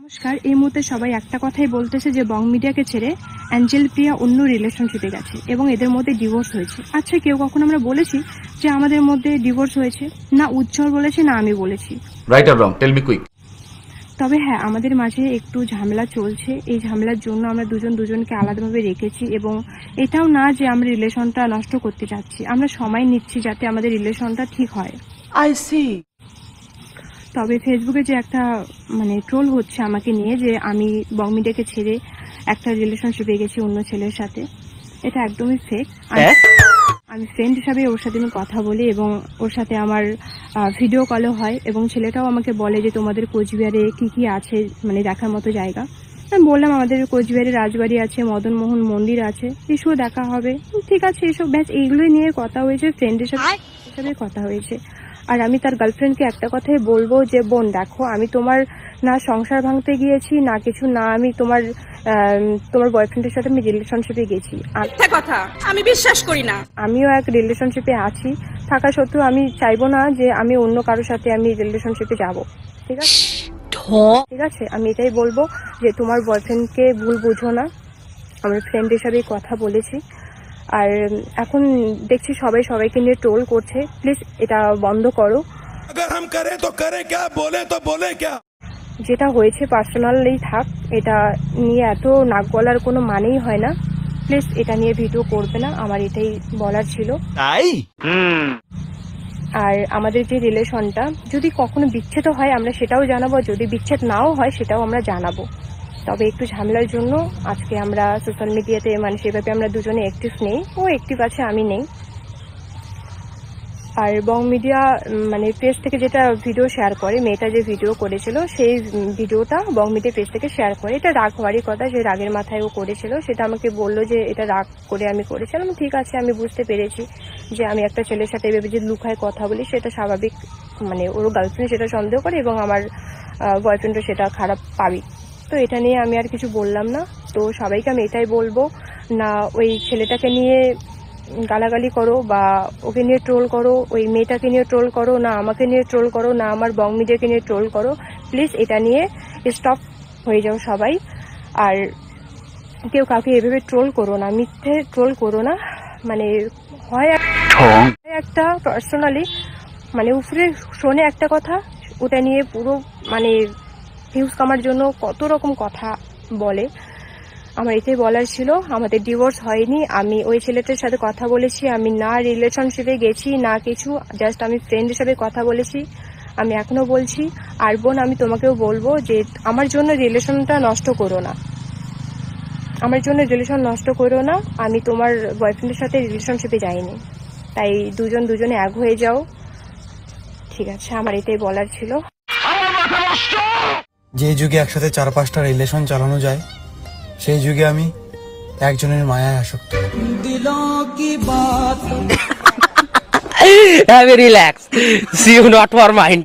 নমস্কার। এই মুহূর্তে সবাই একটা কথাই বলতেছে যে বং মিডিয়াকে ছেড়ে অ্যাঞ্জেল প্রিয়া অন্য রিলেশনশিপে গেছে এবং এদের মধ্যে ডিভোর্স হয়েছে। আচ্ছা, কেউ কখনো আমরা বলেছি যে আমাদের মধ্যে ডিভোর্স হয়েছে? না উজ্জ্বল বলেছে, না আমি বলেছি। Right or wrong, tell me quick. তবে হ্যাঁ, আমাদের মাঝে একটু ঝামেলা চলছে। এই ঝামেলার জন্য আমরা দুজনকে আলাদাভাবে রেখেছি এবং এটাও না যে আমরা রিলেশনটা নষ্ট করতে চাচ্ছি, আমরা সময় নিচ্ছি যাতে আমাদের রিলেশনটা ঠিক হয়। I see. তবে ফেসবুকে যে একটা ট্রোল হচ্ছে আমাকে নিয়ে যে আমি বং মিডিয়াকে ছেড়ে একটা রিলেশনশিপে গেছি অন্য ছেলের সাথে, এটা একদমই ফেক। আমি ফ্রেন্ড হিসাবে ওর সাথে আমি কথা বলি এবং ওর সাথে আমার ভিডিও কলও হয় এবং ছেলেটাও আমাকে বলে যে তোমাদের কোচবিহারে কি কি আছে দেখার মতো জায়গা। আমি বললাম আমাদের কোচবিহারে রাজবাড়ি আছে, মদনমোহন মন্দির আছে, এসব দেখা হবে। ঠিক আছে, এসব ব্যাস এইগুলোই নিয়ে কথা হয়েছে, ফ্রেন্ড হিসাবে কথা হয়েছে। আর আমি তার গার্লফ্রেন্ডকে একটা কথাই বলবো যে বোন দেখো, আমি তোমার না সংসার ভাঙতে গিয়েছি না কিছু, না আমি তোমার বয়ফ্রেন্ডের সাথে আমি রিলেশনশিপে গেছি। কথা আমি বিশ্বাস করি না। আমিও এক রিলেশনশিপে আছি, থাকা সত্ত্বেও আমি চাইবো না যে আমি অন্য কারোর সাথে আমি রিলেশনশিপে যাব। ঠিক আছে, ঠিক আছে, আমি এটাই বলবো যে তোমার বয়ফ্রেন্ডকে ভুল বুঝো না। আমার ফ্রেন্ড হিসাবে কথা বলেছি। আর এখন দেখছি সবাই সবাইকে নিয়ে ট্রোল করছে, প্লিজ এটা বন্ধ করো। যেটা হয়েছে পার্সোনালি থাক, এটা নিয়ে এত নাক গলার কোনো মানেই হয় না। প্লিজ এটা নিয়ে ভিডিও করবে না, আমার এটাই বলার ছিল। আর আমাদের যে রিলেশনটা যদি কখনো বিচ্ছেদ হয় আমরা সেটাও জানাবো, যদি বিচ্ছেদ নাও হয় সেটাও আমরা জানাবো। তবে একটু ঝামেলার জন্য আজকে আমরা সোশ্যাল মিডিয়াতে সেভাবে আমরা দুজনে অ্যাক্টিভ নেই, ও অ্যাক্টিভ আছে আমি নেই। আর বং মিডিয়া পেজ থেকে যেটা ভিডিও শেয়ার করে, মেয়েটা যে ভিডিও করেছিল সেই ভিডিওটা বং মিডিয়া পেজ থেকে শেয়ার করে। এটা রাগ হওয়ারই কথা, যে রাগের মাথায় ও করেছিল। সেটা আমাকে বললো যে এটা রাগ করে আমি করেছিলাম। ঠিক আছে, আমি বুঝতে পেরেছি যে আমি একটা ছেলের সাথে এভাবে যে লুকায় কথা বলি সেটা স্বাভাবিক। ওর গার্লফ্রেন্ড সেটা সন্দেহ করে এবং আমার বয়ফ্রেন্ডও সেটা খারাপ পাবি। তো এটা নিয়ে আমি আর কিছু বললাম না। তো সবাইকে আমি এটাই বলবো, না ওই ছেলেটাকে নিয়ে গালাগালি করো বা ওকে নিয়ে ট্রোল করো, ওই মেয়েটাকে নিয়ে ট্রোল করো, না আমাকে নিয়ে ট্রোল করো, না আমার বং মিডিয়াকে নিয়ে ট্রোল করো। প্লিজ এটা নিয়ে স্টপ হয়ে যাও সবাই। আর কেউ কাউকে এভাবে ট্রোল করো না, মিথ্যে ট্রোল করো না। হয় একটা পার্সোনালি উপরে শোনে একটা কথা, ওটা নিয়ে পুরো ভিউজ কামার জন্য কত রকম কথা বলে। আমার এটাই বলার ছিল, আমাদের ডিভোর্স হয়নি। আমি ওই ছেলেটার সাথে কথা বলেছি, আমি না রিলেশনশিপে গেছি না কিছু, জাস্ট আমি ফ্রেন্ড হিসেবে কথা বলেছি। আমি এখনো বলছি। আর বোন, আমি তোমাকেও বলবো যে আমার জন্য রিলেশনটা নষ্ট করো না, আমার জন্য রিলেশন নষ্ট করো না। আমি তোমার বয়ফ্রেন্ডের সাথে রিলেশনশিপে যাইনি, তাই দুজনে এক হয়ে যাও। ঠিক আছে, আমার এটাই বলার ছিল। যে যুগে একসাথে 4-5টা রিলেশন চালানো যায়, সেই যুগে আমি একজনের মায়ায় আসক্ত। Have a relax. See you not for mind.